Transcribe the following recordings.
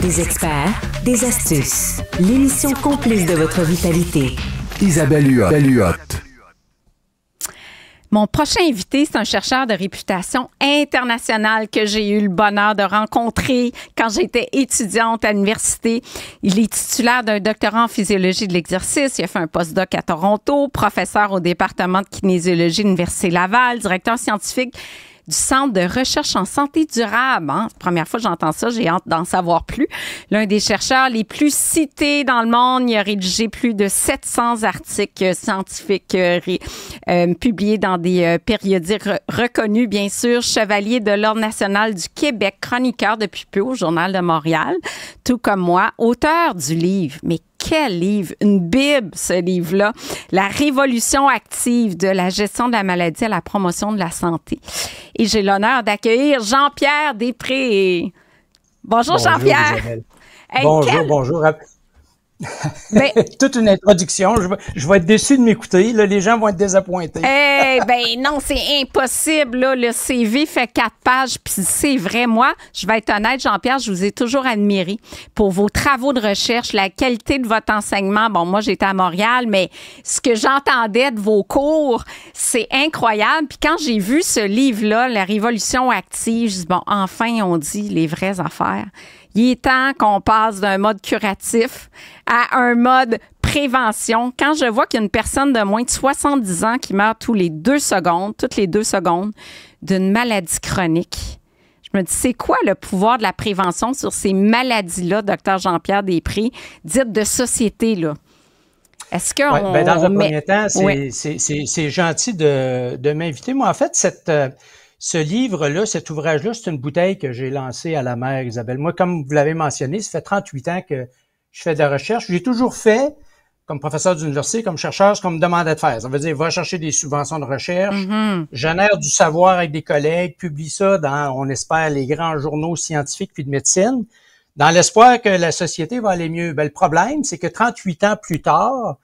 Des experts, des astuces. L'émission complice de votre vitalité. Isabelle Huot. Mon prochain invité, c'est un chercheur de réputation internationale que j'ai eu le bonheur de rencontrer quand j'étais étudiante à l'université. Il est titulaire d'un doctorat en physiologie de l'exercice. Il a fait un postdoc à Toronto, professeur au département de kinésiologie de l'Université Laval, directeur scientifique du Centre de recherche en santé durable. Hein? Première fois que j'entends ça, j'ai hâte d'en savoir plus. L'un des chercheurs les plus cités dans le monde, il a rédigé plus de 700 articles scientifiques publiés dans des périodiques reconnus, bien sûr. Chevalier de l'Ordre national du Québec, chroniqueur depuis peu au Journal de Montréal, tout comme moi, auteur du livre. Mais quel livre! Une bible, ce livre-là. La révolution active de la gestion de la maladie à la promotion de la santé. Et j'ai l'honneur d'accueillir Jean-Pierre Després. Bonjour Jean-Pierre. Hey, bonjour. Ben, toute une introduction. Je vais être déçu de m'écouter. Là, les gens vont être désappointés. Ben non, c'est impossible. Là. Le CV fait 4 pages, puis c'est vrai. Moi, je vais être honnête, Jean-Pierre, je vous ai toujours admiré pour vos travaux de recherche, la qualité de votre enseignement. Bon, moi, j'étais à Montréal, mais ce que j'entendais de vos cours, c'est incroyable. Puis quand j'ai vu ce livre-là, La Révolution active, je dis, bon, enfin, on dit les vraies affaires. Il est temps qu'on passe d'un mode curatif à un mode prévention. Quand je vois qu'il y a une personne de moins de 70 ans qui meurt toutes les 2 secondes, d'une maladie chronique, je me dis, c'est quoi le pouvoir de la prévention sur ces maladies-là, docteur Jean-Pierre Després, dites de société, là? Est-ce qu'on... Ouais, ben dans un premier temps, c'est gentil de m'inviter. Moi, en fait, ce livre-là, cet ouvrage-là, c'est une bouteille que j'ai lancée à la mer, Isabelle. Moi, comme vous l'avez mentionné, ça fait 38 ans que je fais de la recherche. J'ai toujours fait, comme professeur d'université, comme chercheur, ce qu'on me demandait de faire. Ça veut dire, va chercher des subventions de recherche, génère du savoir avec des collègues, publie ça dans, on espère, les grands journaux scientifiques puis de médecine, dans l'espoir que la société va aller mieux. Ben, le problème, c'est que 38 ans plus tard,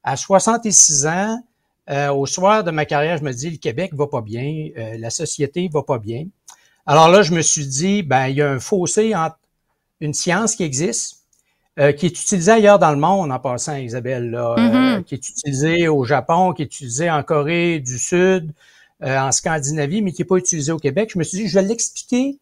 à 66 ans, au soir de ma carrière, je me dis, le Québec va pas bien, la société va pas bien. Alors là, je me suis dit, ben, il y a un fossé entre une science qui existe, qui est utilisée ailleurs dans le monde, en passant, Isabelle, là, qui est utilisée au Japon, qui est utilisée en Corée du Sud, en Scandinavie, mais qui n'est pas utilisée au Québec. Je me suis dit, je vais l'expliquer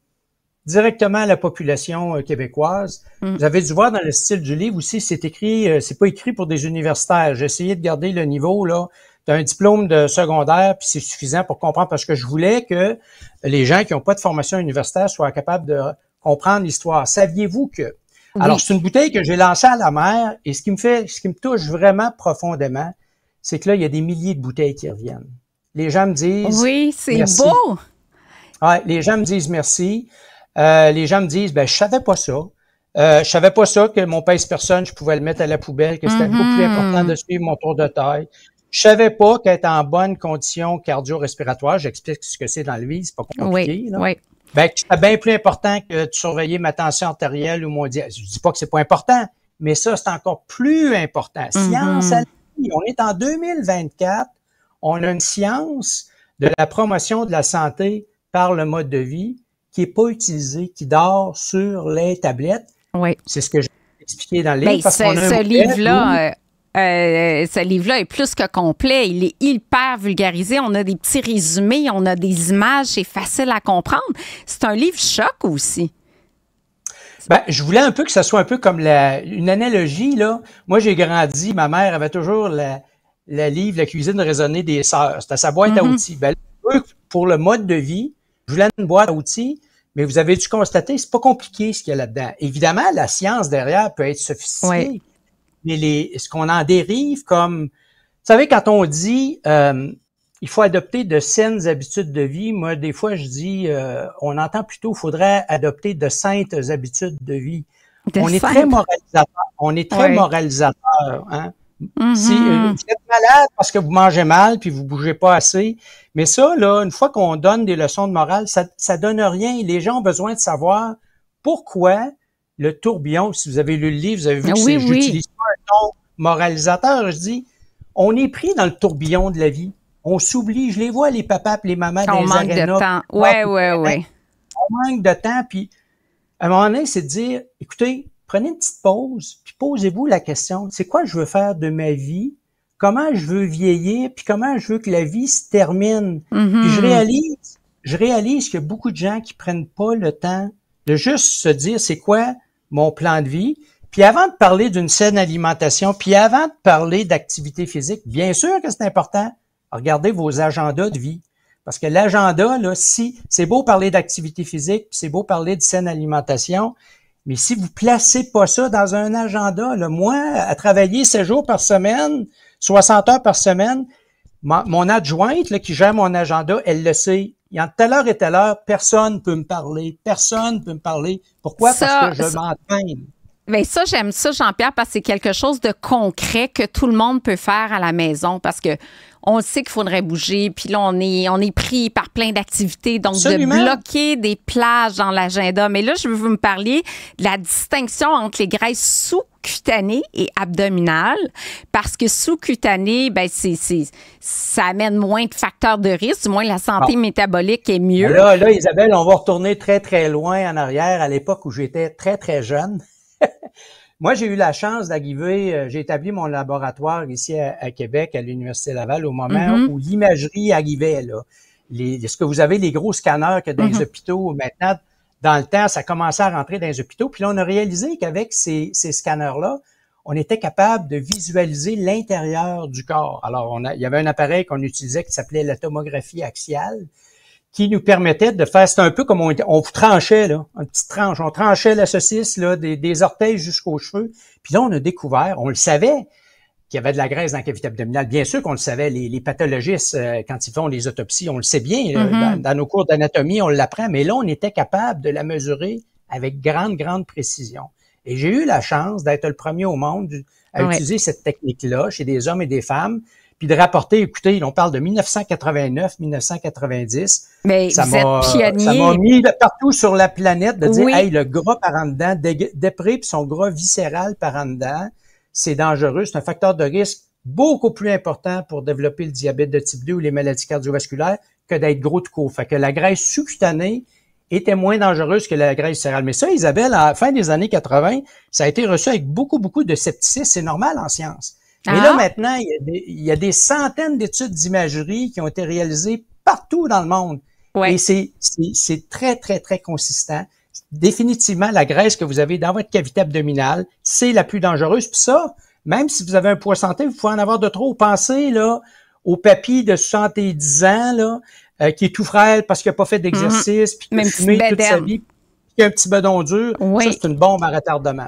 directement à la population québécoise. Vous avez dû voir dans le style du livre aussi, c'est écrit, c'est pas écrit pour des universitaires. J'ai essayé de garder le niveau, là, d'un diplôme de secondaire, puis c'est suffisant pour comprendre, parce que je voulais que les gens qui n'ont pas de formation universitaire soient capables de comprendre l'histoire. Saviez-vous que... Oui. Alors, c'est une bouteille que j'ai lancée à la mer, et ce qui me touche vraiment profondément, c'est que là, il y a des milliers de bouteilles qui reviennent. Les gens me disent... Oui, c'est merci. Beau! Ouais, les gens me disent merci. Les gens me disent, ben, je savais pas ça. Je savais pas ça, que mon pèse-personne, je pouvais le mettre à la poubelle, que c'était beaucoup plus important de suivre mon tour de taille. Je savais pas qu'être en bonne condition cardio-respiratoire, j'explique ce que c'est dans le vie, c'est pas compliqué. Oui, là. oui. Ben, c'est bien plus important que de surveiller ma tension artérielle ou mon diabète. Je dis pas que c'est pas important, mais ça, c'est encore plus important. Science à la vie. On est en 2024. On a une science de la promotion de la santé par le mode de vie qui est pas utilisée, qui dort sur les tablettes. Oui. C'est ce que j'ai expliqué dans le livre. Parce qu'on a ce livre-là est plus que complet. Il est hyper vulgarisé. On a des petits résumés, on a des images, c'est facile à comprendre. C'est un livre choc aussi. Ben, je voulais un peu que ça soit un peu comme une analogie, là. Moi, j'ai grandi, ma mère avait toujours le livre La cuisine raisonnée des sœurs. C'était sa boîte à outils. Ben, pour le mode de vie, je voulais une boîte à outils, mais vous avez dû constater, c'est pas compliqué ce qu'il y a là-dedans. Évidemment, la science derrière peut être sophistiquée. Oui. Mais ce qu'on en dérive comme... Vous savez, quand on dit il faut adopter de saines habitudes de vie, moi, des fois, je dis on entend plutôt il faudrait adopter de saintes habitudes de vie. On est très moralisateur. Hein? Si vous êtes malade parce que vous mangez mal puis vous bougez pas assez, mais ça, là, une fois qu'on donne des leçons de morale, ça donne rien. Les gens ont besoin de savoir pourquoi le tourbillon, si vous avez lu le livre, vous avez vu que j'utilise pas un ton moralisateur. Je dis, on est pris dans le tourbillon de la vie. On s'oublie. Je les vois, les papas et les mamans dans les arénas. On manque de temps. Oui. On manque de temps. Puis, À un moment donné, c'est de dire, écoutez, prenez une petite pause, puis posez-vous la question, c'est quoi je veux faire de ma vie? Comment je veux vieillir? Puis comment je veux que la vie se termine? Puis je réalise qu'il y a beaucoup de gens qui prennent pas le temps de juste se dire, c'est quoi mon plan de vie? Puis avant de parler d'une saine alimentation, puis avant de parler d'activité physique, bien sûr que c'est important, regardez vos agendas de vie. Parce que l'agenda, là, si c'est beau parler d'activité physique, puis c'est beau parler de saine alimentation, mais si vous placez pas ça dans un agenda, là, moi, à travailler 7 jours par semaine, 60 heures par semaine, mon adjointe là, qui gère mon agenda, elle le sait. Il y a telle heure et telle heure, personne peut me parler. Personne peut me parler. Pourquoi? Parce que je m'entraîne. Bien, ça, j'aime ça, Jean-Pierre, parce que c'est quelque chose de concret que tout le monde peut faire à la maison, parce que on sait qu'il faudrait bouger, puis là, on est pris par plein d'activités, donc Absolument. de bloquer des plages dans l'agenda. Mais là, je veux me parler de la distinction entre les graisses sous-cutanées et abdominales, parce que sous-cutanées, ben ça amène moins de facteurs de risque, du moins la santé métabolique est mieux. Là, Isabelle, on va retourner très, très loin en arrière, à l'époque où j'étais très, très jeune. Moi, j'ai eu la chance d'arriver, j'ai établi mon laboratoire ici à Québec, à l'Université Laval, au moment où l'imagerie arrivait, là. Ce que vous avez, les gros scanners que dans les hôpitaux, maintenant, dans le temps, ça commençait à rentrer dans les hôpitaux. Puis là, on a réalisé qu'avec ces scanners-là, on était capable de visualiser l'intérieur du corps. Alors, il y avait un appareil qu'on utilisait qui s'appelait la tomographie axiale, qui nous permettait de faire, c'était un peu comme on vous tranchait, là, une petite tranche. On tranchait la saucisse, là, des orteils jusqu'aux cheveux. Puis là, on a découvert, on le savait, qu'il y avait de la graisse dans la cavité abdominale. Bien sûr qu'on le savait, les pathologistes, quand ils font les autopsies, on le sait bien, dans nos cours d'anatomie, on l'apprend, mais là, on était capable de la mesurer avec grande précision. Et j'ai eu la chance d'être le premier au monde à utiliser cette technique-là chez des hommes et des femmes, puis de rapporter, écoutez, on parle de 1989, 1990. Mais ça vous êtes pionnier. Ça m'a mis partout sur la planète de dire, hey, le gras par en dedans, dépré puis son gras viscéral par en dedans, c'est dangereux, c'est un facteur de risque beaucoup plus important pour développer le diabète de type 2 ou les maladies cardiovasculaires que d'être gros tout court. Fait que la graisse sous-cutanée était moins dangereuse que la graisse viscérale. Mais ça, Isabelle, à la fin des années 80, ça a été reçu avec beaucoup de scepticisme. C'est normal en science. Mais là, maintenant, il y a des centaines d'études d'imagerie qui ont été réalisées partout dans le monde. Et c'est très consistant. Définitivement, la graisse que vous avez dans votre cavité abdominale, c'est la plus dangereuse. Puis ça, même si vous avez un poids santé, vous pouvez en avoir de trop. Pensez là au papy de 70 ans là, qui est tout frêle parce qu'il n'a pas fait d'exercice, puis qui a fumé toute sa vie, puis qui a un petit bedon dur. Ça, c'est une bombe à retardement.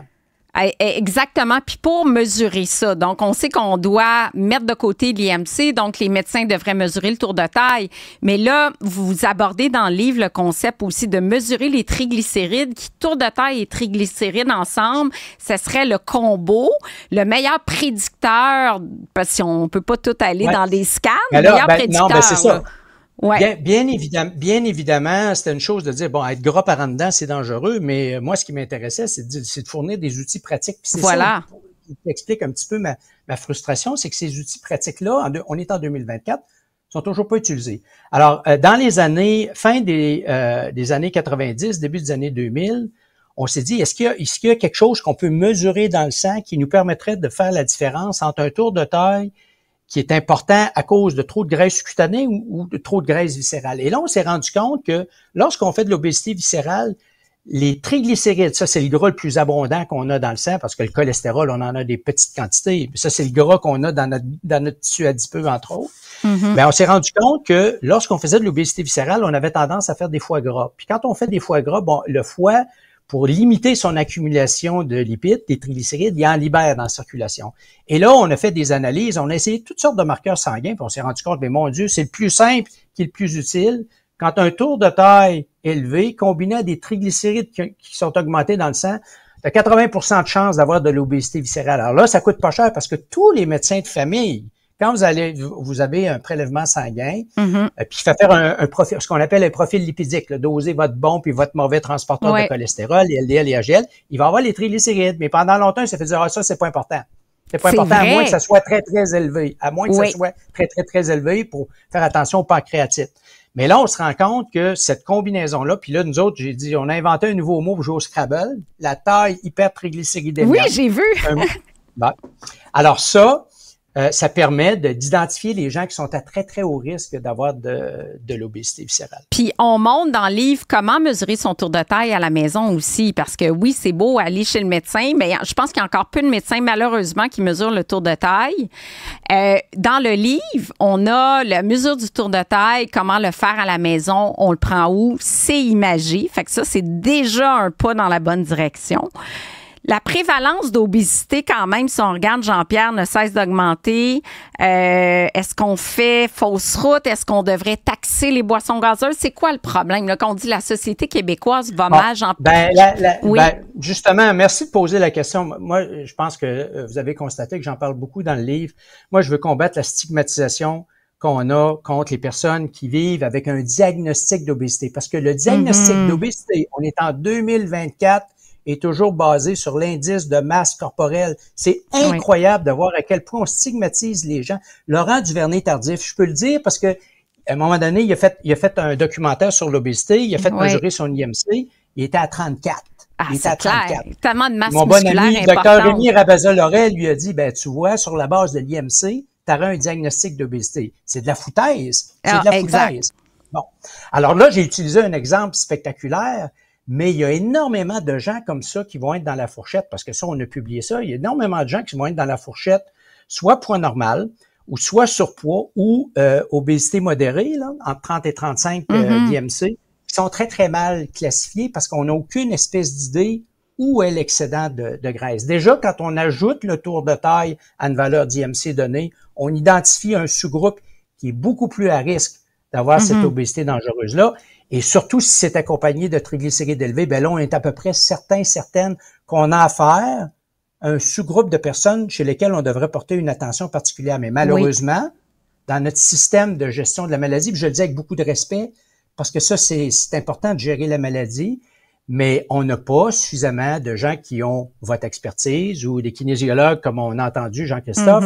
Exactement. Puis pour mesurer ça, donc on sait qu'on doit mettre de côté l'IMC, donc les médecins devraient mesurer le tour de taille. Mais là, vous abordez dans le livre le concept aussi de mesurer les triglycérides, qui tour de taille et triglycérides ensemble, ce serait le combo, le meilleur prédicteur, parce qu'on peut pas tout aller dans des scans, le meilleur prédicteur. Non, c'est ça. Ouais. Bien évidemment, c'était une chose de dire, bon, être gras par en dedans, c'est dangereux, mais moi, ce qui m'intéressait, c'est de fournir des outils pratiques. Puis c'est ça qui explique un petit peu ma frustration, c'est que ces outils pratiques-là, on est en 2024, sont toujours pas utilisés. Alors, dans les années, fin des années 90, début des années 2000, on s'est dit, est-ce qu'il y a quelque chose qu'on peut mesurer dans le sang qui nous permettrait de faire la différence entre un tour de taille qui est important à cause de trop de graisse cutanée ou de trop de graisse viscérale. Et là, on s'est rendu compte que lorsqu'on fait de l'obésité viscérale, les triglycérides, ça c'est le gras le plus abondant qu'on a dans le sang parce que le cholestérol, on en a des petites quantités. Ça, c'est le gras qu'on a dans notre tissu adipeux, entre autres. Ben, on s'est rendu compte que lorsqu'on faisait de l'obésité viscérale, on avait tendance à faire des foie gras. Puis quand on fait des foie gras, bon, le foie, pour limiter son accumulation de lipides, des triglycérides, il en libère dans la circulation. Et là, on a fait des analyses, on a essayé toutes sortes de marqueurs sanguins, puis on s'est rendu compte, mais mon Dieu, c'est le plus simple qui est le plus utile. Quand un tour de taille élevé, combiné à des triglycérides qui sont augmentés dans le sang, tu as 80% de chances d'avoir de l'obésité viscérale. Alors là, ça coûte pas cher parce que tous les médecins de famille, quand vous avez un prélèvement sanguin, puis il fait faire un profil, ce qu'on appelle un profil lipidique, là, doser votre bon puis votre mauvais transporteur de cholestérol, les LDL et HDL, il va avoir les triglycérides. Mais pendant longtemps, il s'est fait dire, ça, c'est pas important. C'est pas important, à moins que ça soit très élevé. À moins que ça soit très élevé pour faire attention aux pancréatites. Mais là, on se rend compte que cette combinaison-là, puis là, nous autres, j'ai dit, on a inventé un nouveau mot pour jouer au Scrabble, la taille hypertriglycéridémienne. Oui, j'ai vu. Bon. Alors ça permet d'identifier les gens qui sont à très, très haut risque d'avoir de l'obésité viscérale. Puis, on montre dans le livre comment mesurer son tour de taille à la maison aussi, parce que oui, c'est beau aller chez le médecin, mais je pense qu'il y a encore peu de médecins, malheureusement, qui mesurent le tour de taille. Dans le livre, on a la mesure du tour de taille, comment le faire à la maison, on le prend où, c'est imagé. Fait que ça, c'est déjà un pas dans la bonne direction. La prévalence d'obésité, quand même, si on regarde, Jean-Pierre, ne cesse d'augmenter. Est-ce qu'on fait fausse route? Est-ce qu'on devrait taxer les boissons gazeuses? C'est quoi le problème? Là, qu'on dit la société québécoise va mal, Jean-Pierre? Oui. Justement, merci de poser la question. Moi, je pense que vous avez constaté que j'en parle beaucoup dans le livre. Moi, je veux combattre la stigmatisation qu'on a contre les personnes qui vivent avec un diagnostic d'obésité. Parce que le diagnostic d'obésité, on est en 2024, est toujours basé sur l'indice de masse corporelle. C'est incroyable de voir à quel point on stigmatise les gens. Laurent Duvernay-Tardif, je peux le dire parce que à un moment donné, il a fait un documentaire sur l'obésité, il a fait mesurer son IMC, il était à 34. Il était à 34. Clair. Tellement de masse Mon bon ami, importante. Dr Rémi Rabaza-Laurel, lui a dit, tu vois, sur la base de l'IMC, tu auras un diagnostic d'obésité. C'est de la foutaise. C'est de la foutaise. Bon. Alors là, j'ai utilisé un exemple spectaculaire. Mais il y a énormément de gens comme ça qui vont être dans la fourchette, parce que ça, on a publié ça, il y a énormément de gens qui vont être dans la fourchette, soit poids normal, ou soit surpoids, ou obésité modérée, là, entre 30 et 35 d'IMC, qui sont très, très mal classifiés parce qu'on n'a aucune espèce d'idée où est l'excédent de graisse. Déjà, quand on ajoute le tour de taille à une valeur d'IMC donnée, on identifie un sous-groupe qui est beaucoup plus à risque d'avoir cette obésité dangereuse-là. Et surtout, si c'est accompagné de triglycérides élevés, ben là, on est à peu près certaines qu'on a affaire à un sous-groupe de personnes chez lesquelles on devrait porter une attention particulière. Mais malheureusement, dans notre système de gestion de la maladie, puis je le dis avec beaucoup de respect, parce que ça, c'est important de gérer la maladie, mais on n'a pas suffisamment de gens qui ont votre expertise ou des kinésiologues, comme on a entendu Jean-Christophe,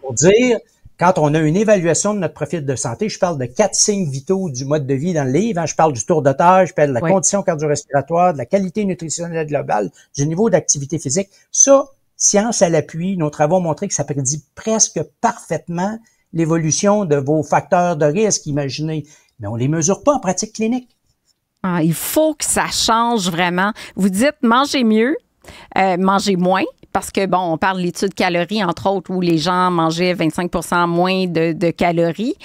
pour dire... Quand on a une évaluation de notre profil de santé, je parle de 4 signes vitaux du mode de vie dans le livre. Je parle du tour de taille, je parle de la condition cardio-respiratoire, de la qualité nutritionnelle globale, du niveau d'activité physique. Ça, science à l'appui, nos travaux ont montré que ça prédit presque parfaitement l'évolution de vos facteurs de risque, imaginez. Mais on les mesure pas en pratique clinique. Ah, il faut que ça change vraiment. Vous dites mangez mieux, mangez moins. Parce que, bon, on parle de l'étude calories, entre autres, où les gens mangeaient 25% moins de calories.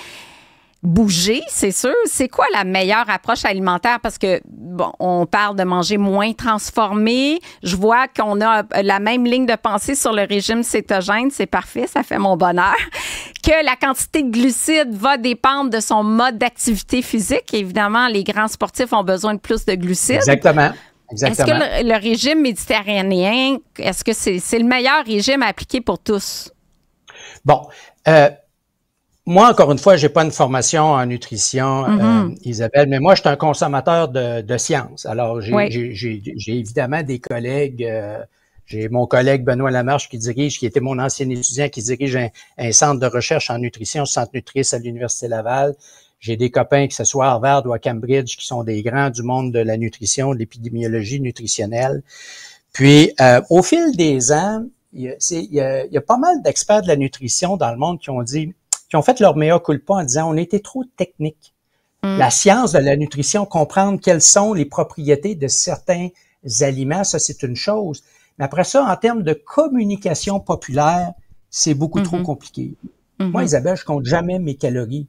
Bouger, c'est sûr. C'est quoi la meilleure approche alimentaire? Parce que, bon, on parle de manger moins transformé. Je vois qu'on a la même ligne de pensée sur le régime cétogène. C'est parfait, ça fait mon bonheur. Que la quantité de glucides va dépendre de son mode d'activité physique. Évidemment, les grands sportifs ont besoin de plus de glucides. Exactement. Exactement. Est-ce que le régime méditerranéen, est-ce que c'est le meilleur régime à appliquer pour tous? Bon, moi, encore une fois, j'ai pas une formation en nutrition, Isabelle, mais moi, je suis un consommateur de science. Alors, j'ai évidemment des collègues, j'ai mon collègue Benoît Lamarche qui était mon ancien étudiant, qui dirige un centre de recherche en nutrition, Centre Nutrice à l'Université Laval. J'ai des copains, que ce soit à Harvard ou à Cambridge, qui sont des grands du monde de la nutrition, de l'épidémiologie nutritionnelle. Puis, au fil des ans, il y a pas mal d'experts de la nutrition dans le monde qui ont fait leur mea culpa en disant on était trop technique. La science de la nutrition, comprendre quelles sont les propriétés de certains aliments, ça c'est une chose. Mais après ça, en termes de communication populaire, c'est beaucoup trop compliqué. Moi, Isabelle, je compte jamais mes calories.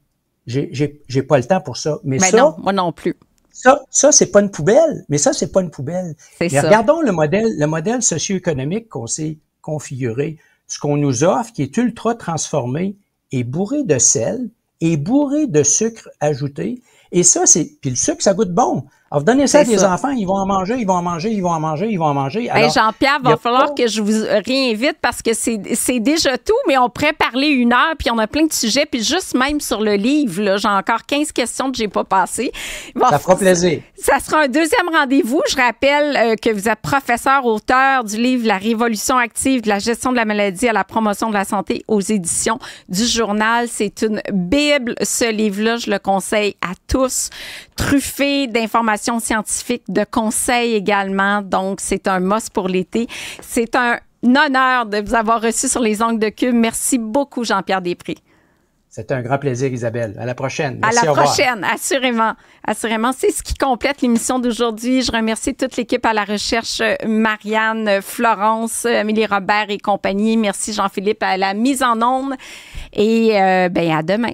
J'ai pas le temps pour ça. Mais ça, non, moi non plus. Ça, c'est pas une poubelle. Mais ça, c'est pas une poubelle. Mais regardons le modèle socio-économique qu'on s'est configuré. Ce qu'on nous offre, qui est ultra transformé, est bourré de sel, est bourré de sucre ajouté. Et ça, puis le sucre, ça goûte bon. Alors, donnez ça à C'est des ça. enfants, ils vont en manger, ils vont en manger, ils vont en manger, ils vont en manger. Ben, Alors, Jean-Pierre, il y va a falloir pas- que je vous réinvite parce que c'est déjà tout, mais on pourrait parler 1 heure, puis on a plein de sujets, puis juste même sur le livre, là, j'ai encore 15 questions que j'ai pas passées. Bon, Ça fera plaisir. Ça sera un deuxième rendez-vous. Je rappelle que vous êtes professeur, auteur du livre La Révolution active de la gestion de la maladie à la promotion de la santé aux éditions du Journal. C'est une bible, ce livre-là. Je le conseille à tous. Truffé d'informations scientifiques, de conseils également. Donc, c'est un must pour l'été. C'est un honneur de vous avoir reçu sur les ongles de Cube. Merci beaucoup, Jean-Pierre Després. C'est un grand plaisir, Isabelle. À la prochaine. À Merci, la au revoir. prochaine, assurément. Assurément. C'est ce qui complète l'émission d'aujourd'hui. Je remercie toute l'équipe à la recherche, Marianne, Florence, Amélie Robert et compagnie. Merci Jean-Philippe à la mise en onde. Et à demain.